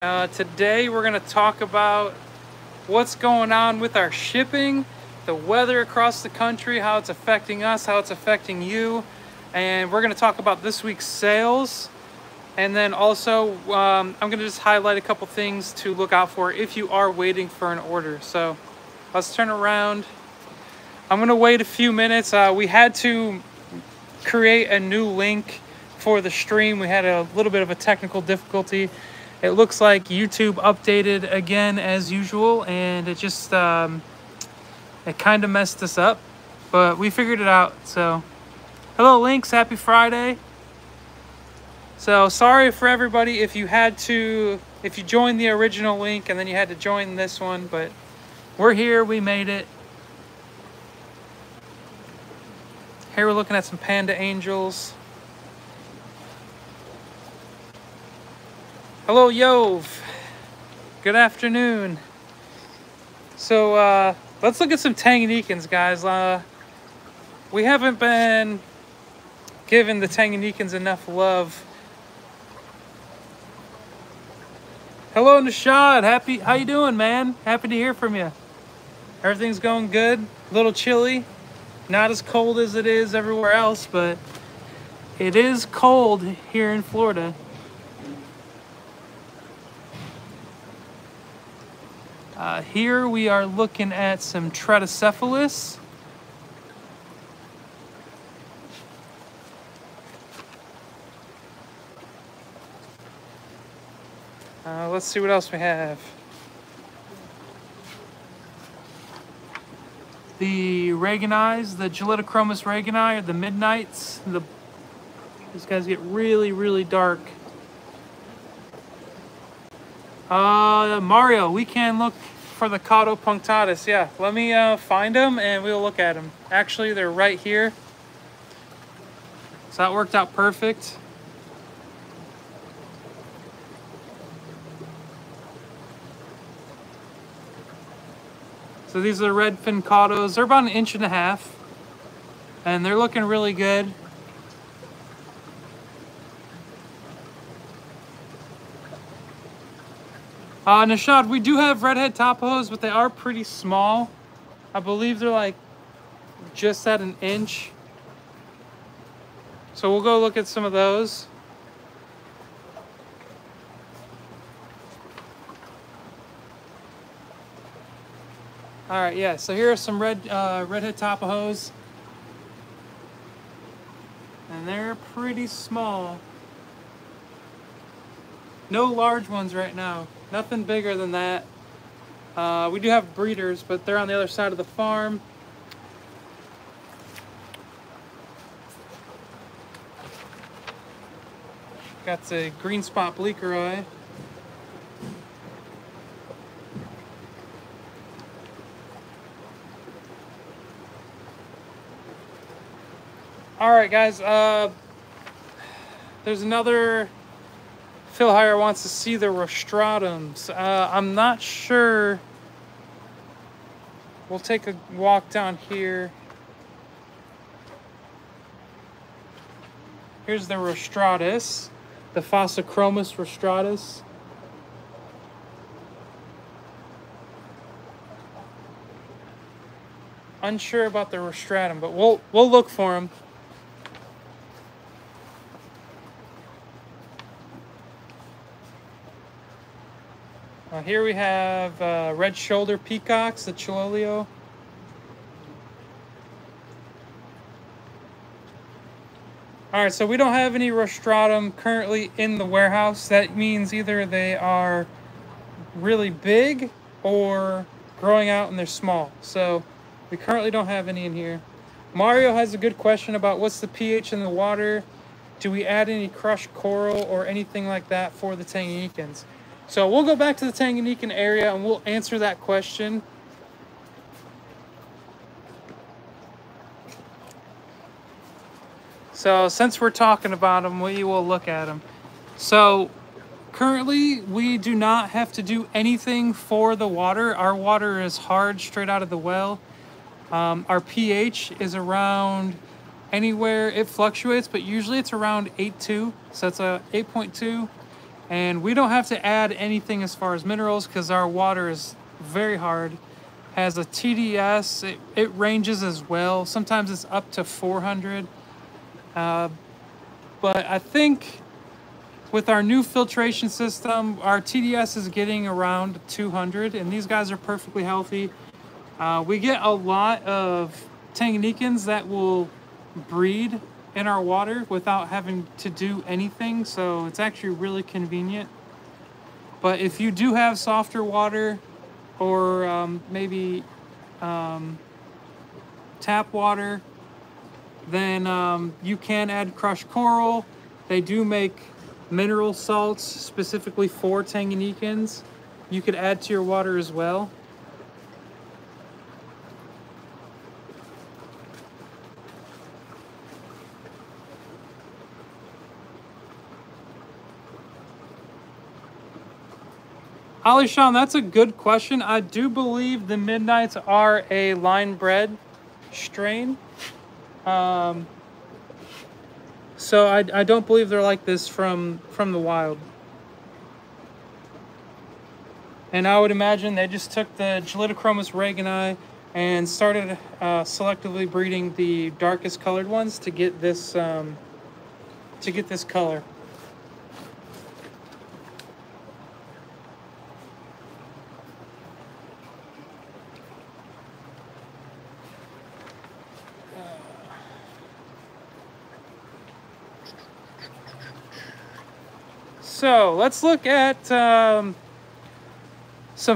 Today we're going to talk about what's going on with our shipping, the weather across the country, how it's affecting us, how it's affecting you, and we're going to talk about this week's sales. And then also I'm going to just highlight a couple things to look out for if you are waiting for an order. So let's turn around. I'm going to wait a few minutes. We had to create a new link for the stream. We had a little bit of a technical difficulty. It looks like YouTube updated again as usual, and it just it kind of messed us up, but we figured it out. So hello links, happy Friday. So sorry for everybody if you joined the original link and then you had to join this one, but we're here, we made it. Here we're looking at some panda angels. Hello, Yov. Good afternoon. So let's look at some Tanganyikans, guys. We haven't been giving the Tanganyikans enough love. Hello, Nishad. How you doing, man? Happy to hear from you. Everything's going good. A little chilly. Not as cold as it is everywhere else, but it is cold here in Florida. Here we are looking at some Treticephalus. Let's see what else we have. The Reagani, the Gelitochromis reagani, or the Midnights. These guys get really, really dark. Mario, we can look for the Caudo punctatus. Yeah, let me find them and we'll look at them. Actually, they're right here. So that worked out perfect. So these are the redfin caudos. They're about 1.5 inches. And they're looking really good. Nishad, we do have redhead tapajos, but they are pretty small. I believe they're like just at 1 inch. So we'll go look at some of those. All right, yeah. So here are some redhead tapajos, and they're pretty small. No large ones right now. Nothing bigger than that. We do have breeders, but they're on the other side of the farm. Got the green spot bleaker eye. All right, guys. There's another. Phil Heyer wants to see the rostratums. I'm not sure. We'll take a walk down here. Here's the rostratus, the Phocochromis rostratus. Unsure about the rostratum, but we'll look for them. Here we have red shoulder peacocks, the Chilolio. All right, so we don't have any rostratum currently in the warehouse. That means either they are really big or growing out and they're small. So we currently don't have any in here. Mario has a good question about what's the pH in the water. Do we add any crushed coral or anything like that for the Tanganyikans? So we'll go back to the Tanganyikan area and we'll answer that question. So since we're talking about them, we will look at them. So currently we do not have to do anything for the water. Our water is hard straight out of the well. Our pH is around anywhere, it fluctuates, but usually it's around 8.2. So it's a 8.2. And we don't have to add anything as far as minerals because our water is very hard. Has a TDS, it ranges as well. Sometimes it's up to 400. But I think with our new filtration system, our TDS is getting around 200, and these guys are perfectly healthy. We get a lot of Tanganyikans that will breed in our water without having to do anything, so it's actually really convenient. But if you do have softer water or maybe tap water, then you can add crushed coral. They do make mineral salts specifically for Tanganyikans. You could add to your water as well. Ali Sean, that's a good question. I do believe the Midnights are a line bred strain. So I don't believe they're like this from the wild. And I would imagine they just took the Gelitochromis regani and started selectively breeding the darkest colored ones to get this color. So let's look at some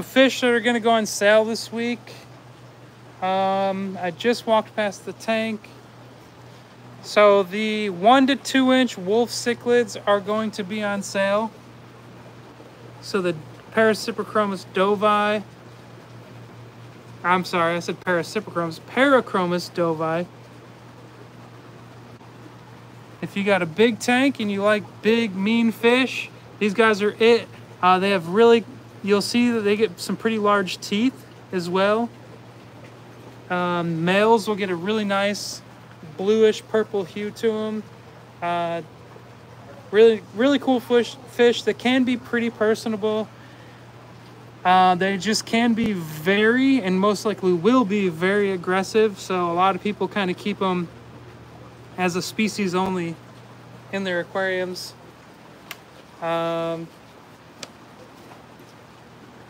fish that are going to go on sale this week. I just walked past the tank. So the 1 to 2 inch wolf cichlids are going to be on sale. So the Parasiprochromis dovi. I'm sorry, I said Parasiprochromis. Parachromis dovi. If you got a big tank and you like big, mean fish, these guys are it. They have really, you'll see that they get some pretty large teeth as well. Males will get a really nice bluish purple hue to them. Really cool fish that can be pretty personable. They just can be very, and most likely will be very aggressive. So a lot of people kind of keep them as a species only in their aquariums. All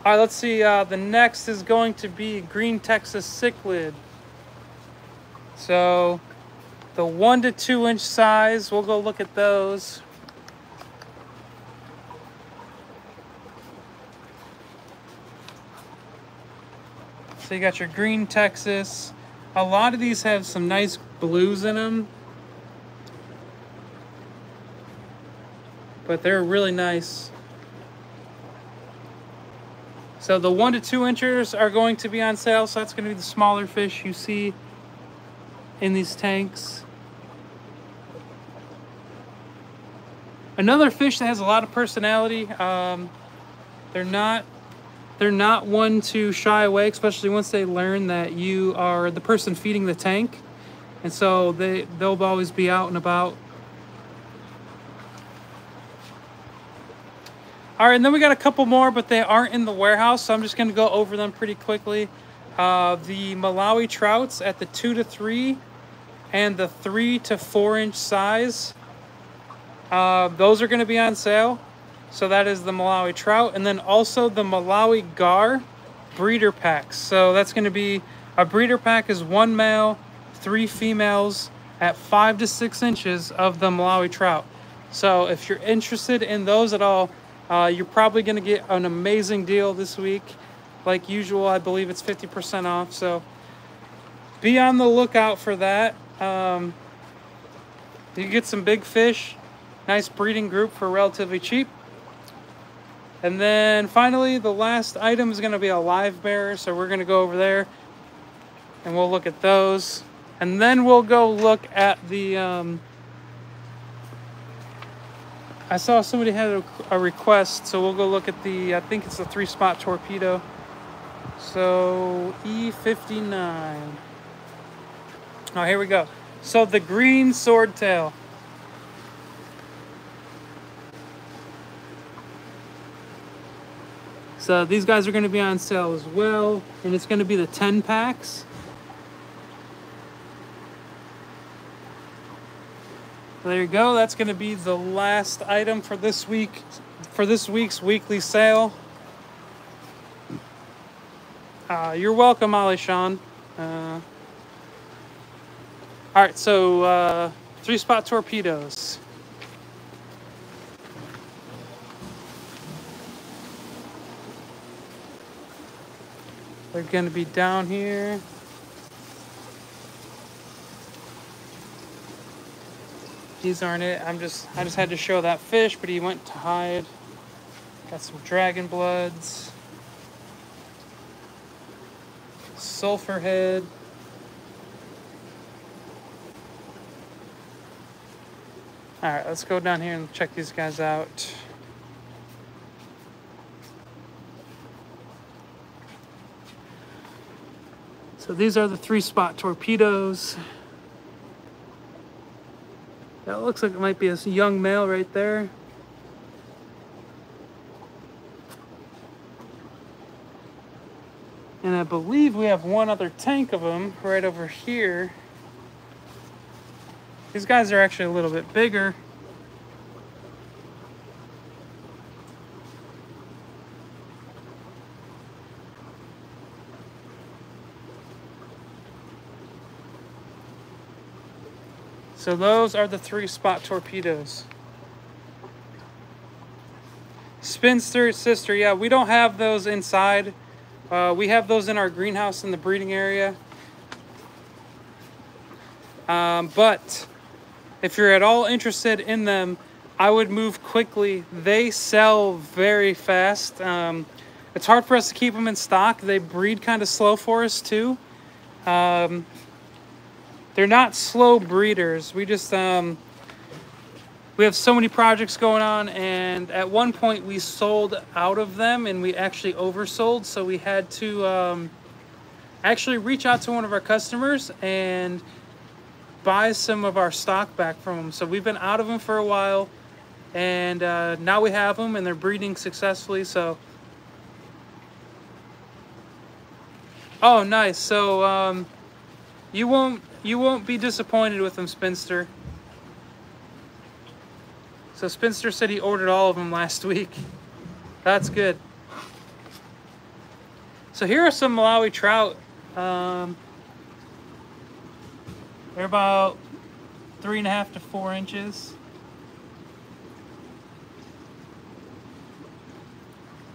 right, let's see. The next is going to be green Texas cichlid. So the 1 to 2 inch size, we'll go look at those. So you got your green Texas. A lot of these have some nice blues in them, but they're really nice. So the 1 to 2 inchers are going to be on sale. So that's going to be the smaller fish you see in these tanks. Another fish that has a lot of personality. They're not one to shy away, especially once they learn that you are the person feeding the tank, and so they'll always be out and about. All right, and then we got a couple more, but they aren't in the warehouse, so I'm just going to go over them pretty quickly. The Malawi trouts at the 2 to 3 and the 3 to 4 inch size. Those are going to be on sale. So that is the Malawi trout, and then also the Malawi gar breeder packs. So that's going to be a breeder pack is 1 male, 3 females at 5 to 6 inches of the Malawi trout. So if you're interested in those at all, you're probably going to get an amazing deal this week. Like usual, I believe it's 50% off. So be on the lookout for that. You get some big fish, nice breeding group for relatively cheap. And then finally, the last item is going to be a live bearer. So we're going to go over there and we'll look at those. And then we'll go look at the... I saw somebody had a request, so we'll go look at the... I think it's the 3-spot torpedo. So E59. Oh, here we go. So the green swordtail. So these guys are going to be on sale as well, and it's going to be the 10 packs. There you go. That's going to be the last item for this week, for this week's weekly sale. You're welcome, Ollie Sean. All right, so 3-spot torpedoes. They're going to be down here. These aren't it. I just had to show that fish, but he went to hide. Got some dragon bloods. Sulfur head. Alright, let's go down here and check these guys out. So these are the 3-spot torpedoes. That looks like it might be a young male right there. And I believe we have one other tank of them right over here. These guys are actually a little bit bigger. So those are the 3-spot torpedoes. Spinster, sister, yeah, we don't have those inside. We have those in our greenhouse in the breeding area. But if you're at all interested in them, I would move quickly. They sell very fast. It's hard for us to keep them in stock. They breed kind of slow for us too. They're not slow breeders. We just we have so many projects going on, and at one point we sold out of them, and we actually oversold. So we had to actually reach out to one of our customers and buy some of our stock back from them. So we've been out of them for a while, and now we have them, and they're breeding successfully. So, oh, nice. So you won't be disappointed with them, Spinster. So Spinster said he ordered all of them last week. That's good. So here are some Malawi trout. They're about 3.5 to 4 inches.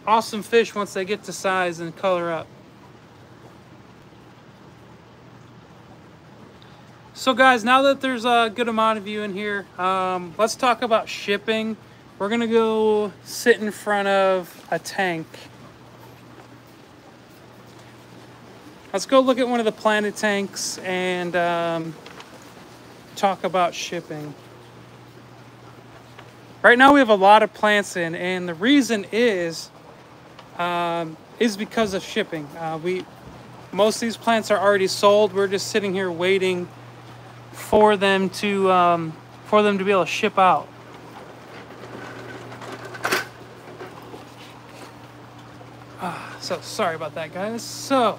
Awesome fish once they get to size and color up. So guys, now that there's a good amount of you in here, let's talk about shipping. We're gonna go sit in front of a tank. Let's go look at one of the planted tanks and talk about shipping. Right now we have a lot of plants in, and the reason is because of shipping. Most of these plants are already sold. We're just sitting here waiting for them to be able to ship out. So sorry about that, guys. So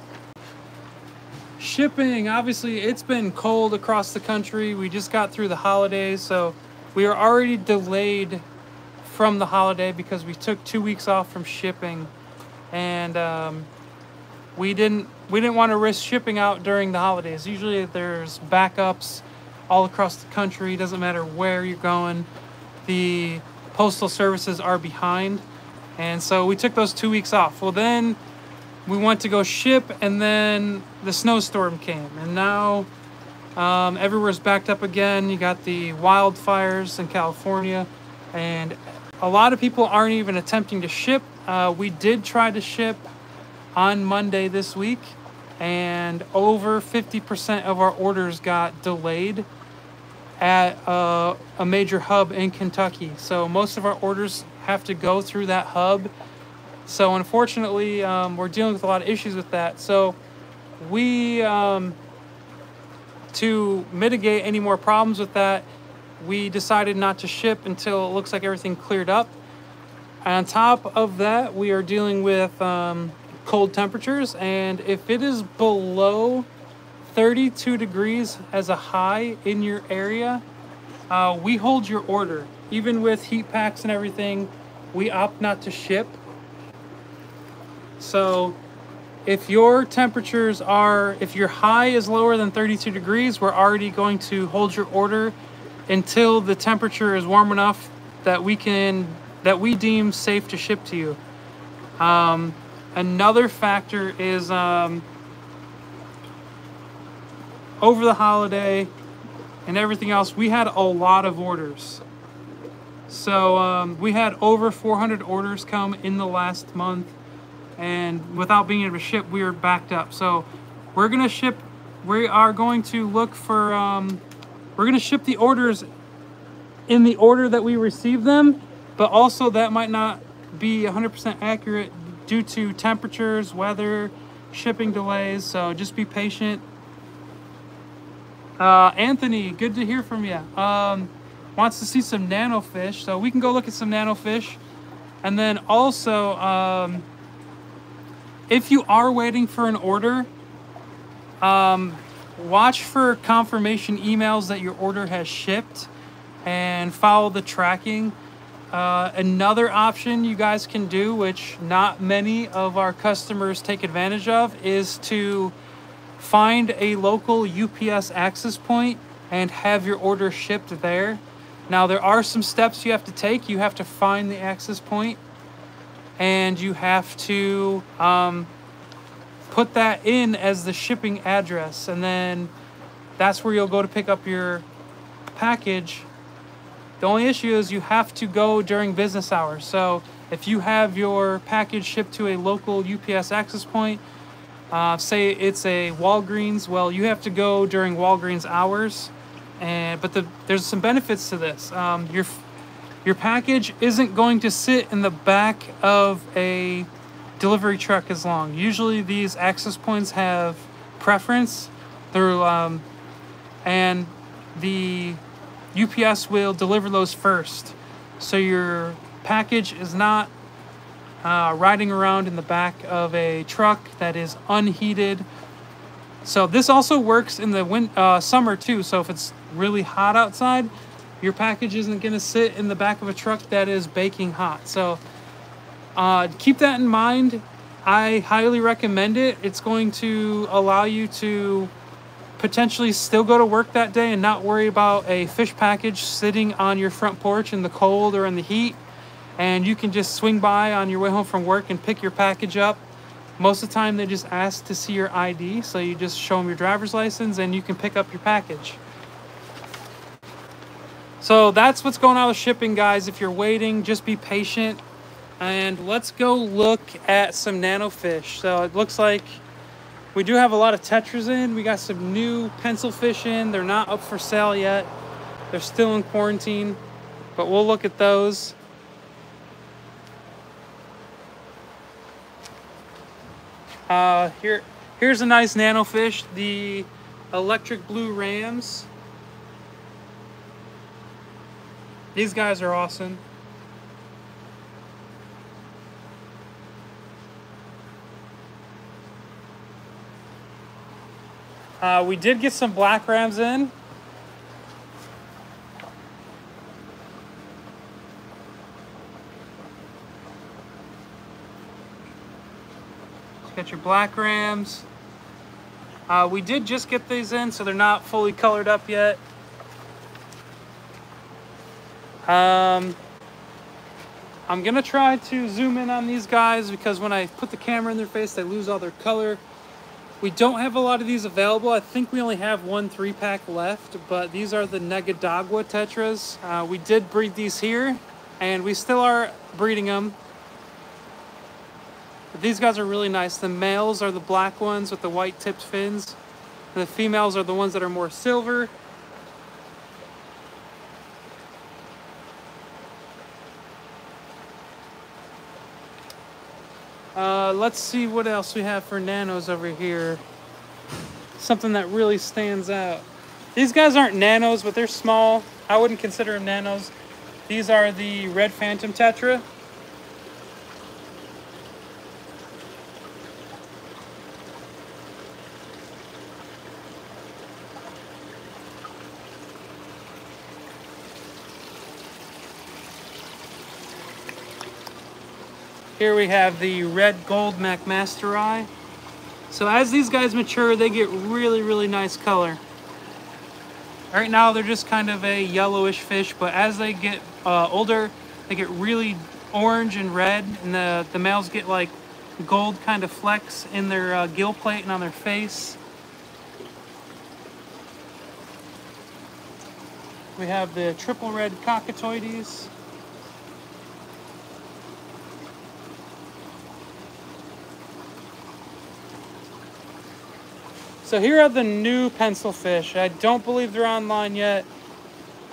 shipping, obviously it's been cold across the country. We just got through the holidays, so we are already delayed from the holiday because we took 2 weeks off from shipping, and we didn't want to risk shipping out during the holidays. Usually there's backups all across the country. Doesn't matter where you're going, the postal services are behind, and so we took those 2 weeks off. Well, then we went to go ship, and then the snowstorm came, and now everywhere's backed up again. You got the wildfires in California, and a lot of people aren't even attempting to ship. We did try to ship on Monday this week, and over 50% of our orders got delayed at a major hub in Kentucky. So most of our orders have to go through that hub. So unfortunately, we're dealing with a lot of issues with that. So we, to mitigate any more problems with that, we decided not to ship until it looks like everything cleared up. On top of that, we are dealing with cold temperatures, and if it is below 32 degrees as a high in your area, we hold your order. Even with heat packs and everything, we opt not to ship. So if your temperatures are, if your high is lower than 32 degrees, we're already going to hold your order until the temperature is warm enough that we deem safe to ship to you. Another factor is over the holiday and everything else, we had a lot of orders. So we had over 400 orders come in the last month, and without being able to ship, we were backed up. So we're gonna ship. We are going to look for. We're gonna ship the orders in the order that we receive them, but also that might not be 100% accurate due to temperatures, weather, shipping delays. So just be patient. Anthony, good to hear from you. Wants to see some nanofish, so we can go look at some nanofish. And then also, if you are waiting for an order, watch for confirmation emails that your order has shipped and follow the tracking. Another option you guys can do, which not many of our customers take advantage of, is to find a local UPS access point and have your order shipped there. Now, there are some steps you have to take. You have to find the access point, and you have to put that in as the shipping address, and then that's where you'll go to pick up your package. The only issue is you have to go during business hours. So if you have your package shipped to a local UPS access point, say it's a Walgreens, well, you have to go during Walgreens hours. But there's some benefits to this. Your package isn't going to sit in the back of a delivery truck as long. Usually these access points have preference. And the UPS will deliver those first. So your package is not riding around in the back of a truck that is unheated. So this also works in the summer too. So if it's really hot outside, your package isn't going to sit in the back of a truck that is baking hot. So keep that in mind. I highly recommend it. It's going to allow you to potentially still go to work that day and not worry about a fish package sitting on your front porch in the cold or in the heat. And you can just swing by on your way home from work and pick your package up. Most of the time, they just ask to see your ID, so you just show them your driver's license and you can pick up your package. So that's what's going on with shipping, guys. If you're waiting, just be patient. And let's go look at some nanofish. So it looks like we do have a lot of tetras in. We got some new pencil fish in. They're not up for sale yet. They're still in quarantine, but we'll look at those. Here's a nice nanofish, the electric blue rams. These guys are awesome. We did get some black rams in. Got your black rams. We did just get these in, so they're not fully colored up yet. I'm gonna try to zoom in on these guys because when I put the camera in their face, they lose all their color. We don't have a lot of these available. I think we only have one 3-pack left, but these are the Negadagua tetras. We did breed these here, and we still are breeding them. But these guys are really nice. The males are the black ones with the white tipped fins, and the females are the ones that are more silver. Let's see what else we have for nanos over here. Something that really stands out. These guys aren't nanos, but they're small. I wouldn't consider them nanos. These are the red phantom tetra. Here we have the red gold McMaster. So as these guys mature, they get really, really nice color. Right now, they're just kind of a yellowish fish, but as they get older, they get really orange and red, and the males get like gold kind of flecks in their gill plate and on their face. We have the triple red cockatoides. So here are the new pencil fish. I don't believe they're online yet.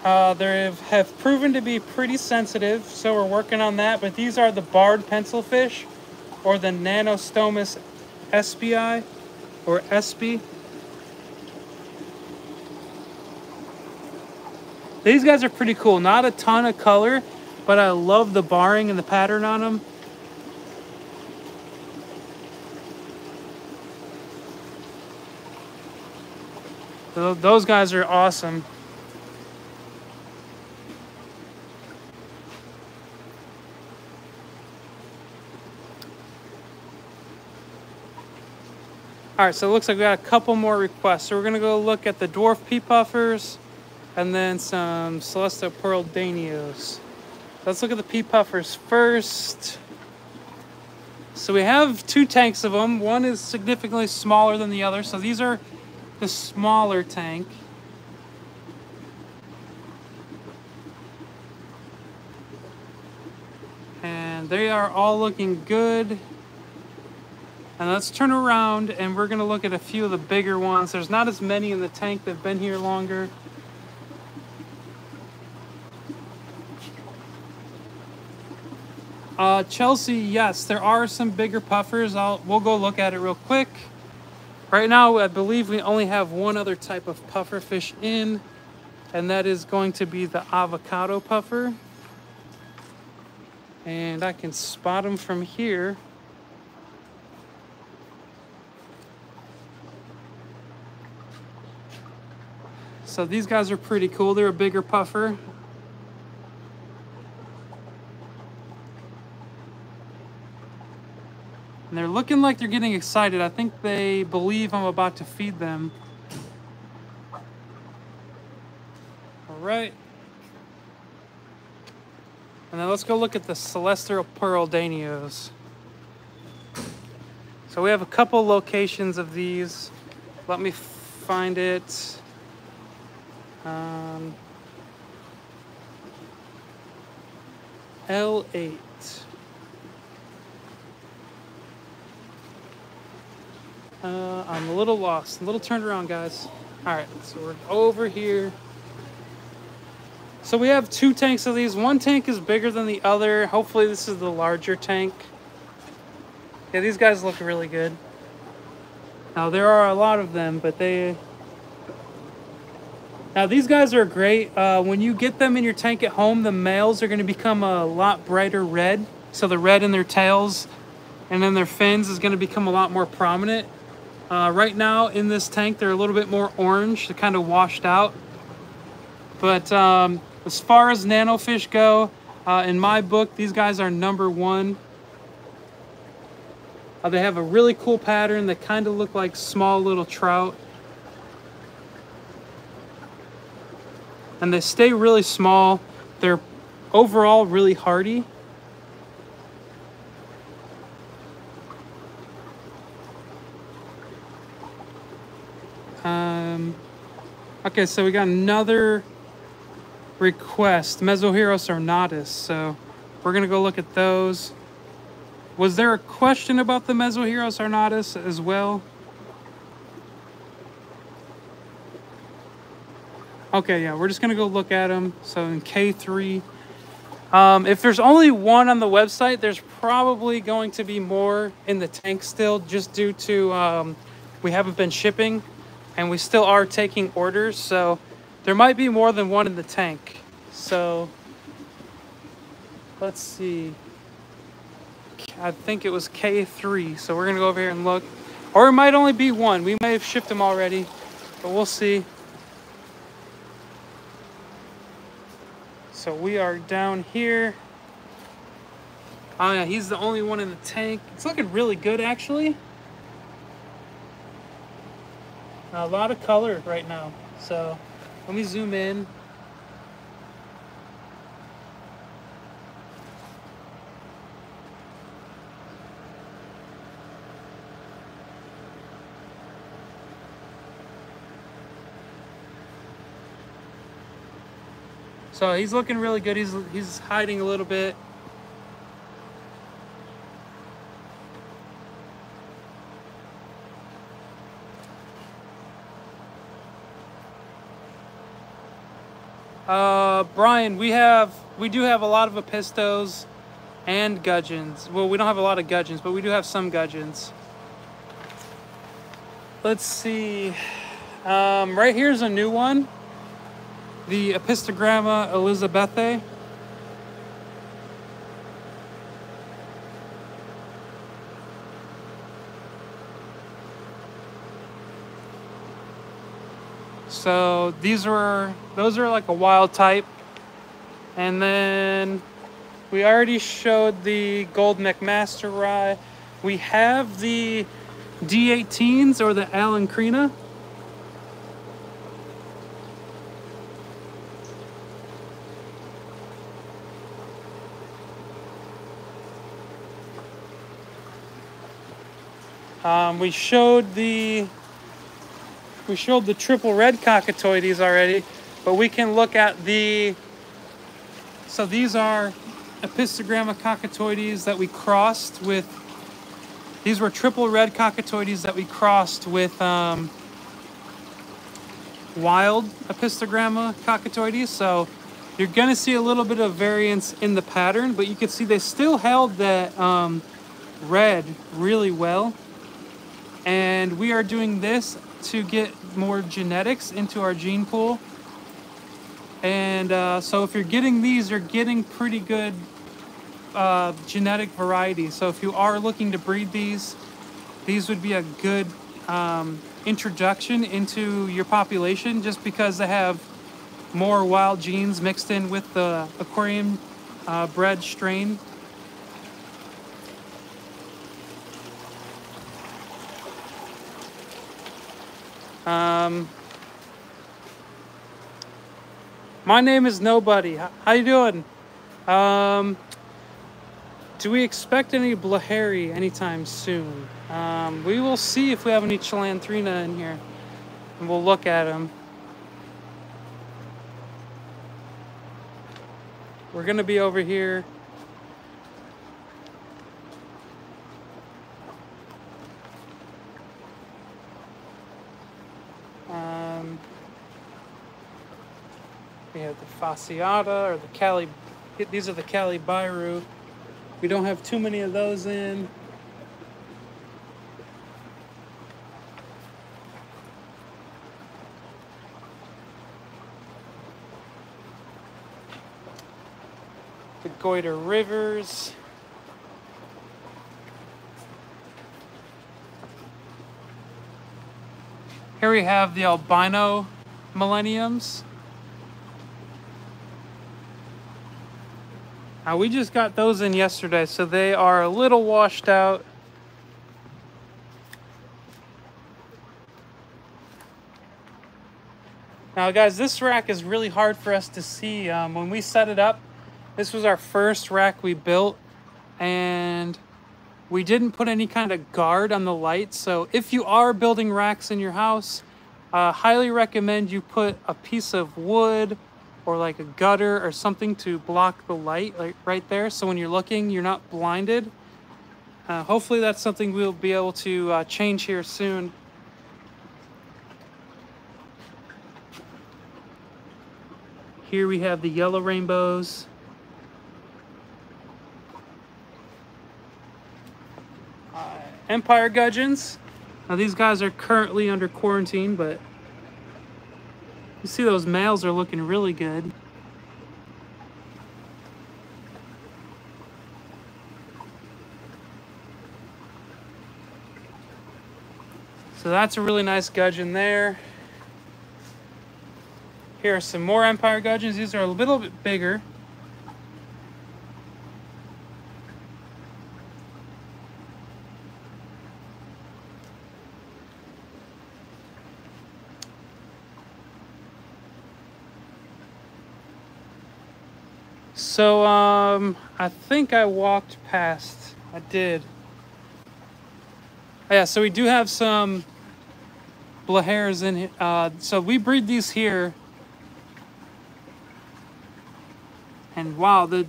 They have proven to be pretty sensitive, so we're working on that. But these are the barred pencil fish, or the Nanostomus spi, or sp. These guys are pretty cool. Not a ton of color, but I love the barring and the pattern on them. Those guys are awesome. All right, so it looks like we got a couple more requests. So we're gonna go look at the dwarf pea puffers and then some celestial pearl danios. Let's look at the pea puffers first. So we have 2 tanks of them. One is significantly smaller than the other. So these are the smaller tank. And they are all looking good. And let's turn around and we're gonna look at a few of the bigger ones. There's not as many in the tank that have been here longer. Chelsea, yes, there are some bigger puffers. We'll go look at it real quick. Right now, I believe we only have one other type of puffer fish in, and that is going to be the avocado puffer. And I can spot them from here. So these guys are pretty cool. They're a bigger puffer. And they're looking like they're getting excited. I think they believe I'm about to feed them. All right. And then let's go look at the celestial pearl danios. So we have a couple locations of these. Let me find it. L8. I'm a little lost, a little turned around, guys. All right, so we're over here. So we have 2 tanks of these. One tank is bigger than the other. Hopefully this is the larger tank. Yeah, these guys look really good. Now there are a lot of them, but now these guys are great. When you get them in your tank at home, the males are going to become a lot brighter red. So the red in their tails and then their fins is going to become a lot more prominent. Right now in this tank, they're a little bit more orange. They're kind of washed out. But as far as nanofish go, in my book, these guys are #1. They have a really cool pattern. They kind of look like small little trout. And they stay really small. They're overall really hardy. Okay, so we got another request, Mesoheros ornatus. So we're gonna go look at those. Was there a question about the Mesoheros ornatus as well? Okay, yeah, we're just gonna go look at them. So in K3, if there's only one on the website, there's probably going to be more in the tank still, just due to we haven't been shipping and we still are taking orders. So there might be more than one in the tank. So let's see. I think it was K3. So we're gonna go over here and look. Or it might only be one. We may have shipped them already, but we'll see. So we are down here. Oh yeah, he's the only one in the tank. It's looking really good, actually. A lot of color right now. So let me zoom in. So he's looking really good. He's hiding a little bit. Brian, we do have a lot of Epistos and gudgeons. Well, we don't have a lot of gudgeons, but we do have some gudgeons. Let's see. Right here's a new one. The Epistogramma Elizabethae. So those are like a wild type. And then we already showed the Gold McMaster rye. We have the D18s or the Alencrina. We showed the triple red cockatoides already, but we can look at so these are Epistogramma cockatoides that we crossed with, these were triple red cockatoides that we crossed with wild Epistogramma cockatoides. So you're gonna see a little bit of variance in the pattern, but you can see they still held that red really well. And we are doing this to get more genetics into our gene pool. And so if you're getting these, you're getting pretty good genetic variety. So if you are looking to breed these would be a good introduction into your population, just because they have more wild genes mixed in with the aquarium bred strain. My name is Nobody. How you doing? Do we expect any Blahari anytime soon? We will see if we have any Chilanthrina in here, and we'll look at them. We're gonna be over here. We have the Fasciata, or the Cali. These are the Cali Bairu. We don't have too many of those in. The Goiter Rivers. Here we have the albino millenniums. We just got those in yesterday, so they are a little washed out. Now guys, this rack is really hard for us to see. When we set it up, this was our first rack we built, and we didn't put any kind of guard on the light. So if you are building racks in your house, highly recommend you put a piece of wood or like a gutter or something to block the light, like right there, so when you're looking, you're not blinded. Hopefully that's something we'll be able to change here soon. Here we have the yellow rainbows. Empire gudgeons. Now these guys are currently under quarantine, but you see those males are looking really good. So that's a really nice gudgeon there. Here are some more Empire gudgeons. These are a little bit bigger. So, I think I walked past. I did. Yeah, so we do have some Blahairs in here. So we breed these here. And wow, the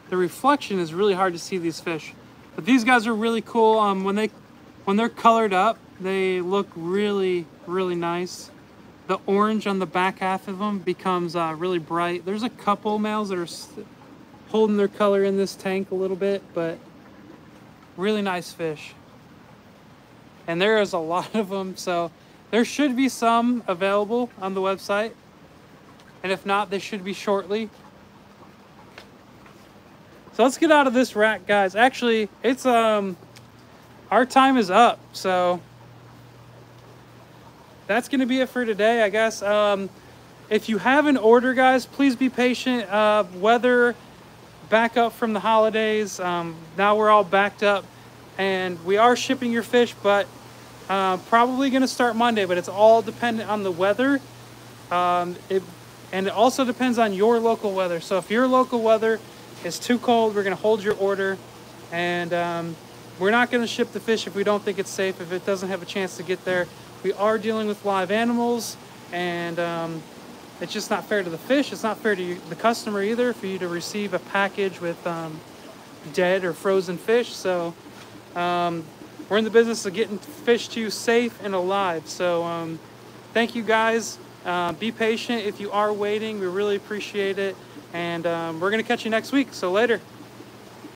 reflection is really hard to see these fish. But these guys are really cool. When they're colored up, they look really, really nice. The orange on the back half of them becomes really bright. There's a couple males that are holding their color in this tank a little bit, but really nice fish. And there is a lot of them, so there should be some available on the website. And if not, they should be shortly. So let's get out of this rack, guys. Actually, it's our time is up, so that's gonna be it for today, I guess. If you have an order, guys, please be patient. Weather back up from the holidays. Now we're all backed up, and we are shipping your fish, but probably gonna start Monday. But it's all dependent on the weather. And it also depends on your local weather. So if your local weather is too cold, we're gonna hold your order, and we're not gonna ship the fish if we don't think it's safe, if it doesn't have a chance to get there. We are dealing with live animals, and it's just not fair to the fish. It's not fair to the customer either for you to receive a package with dead or frozen fish. So we're in the business of getting fish to you safe and alive. So thank you, guys. Be patient if you are waiting. We really appreciate it. And we're going to catch you next week. So later.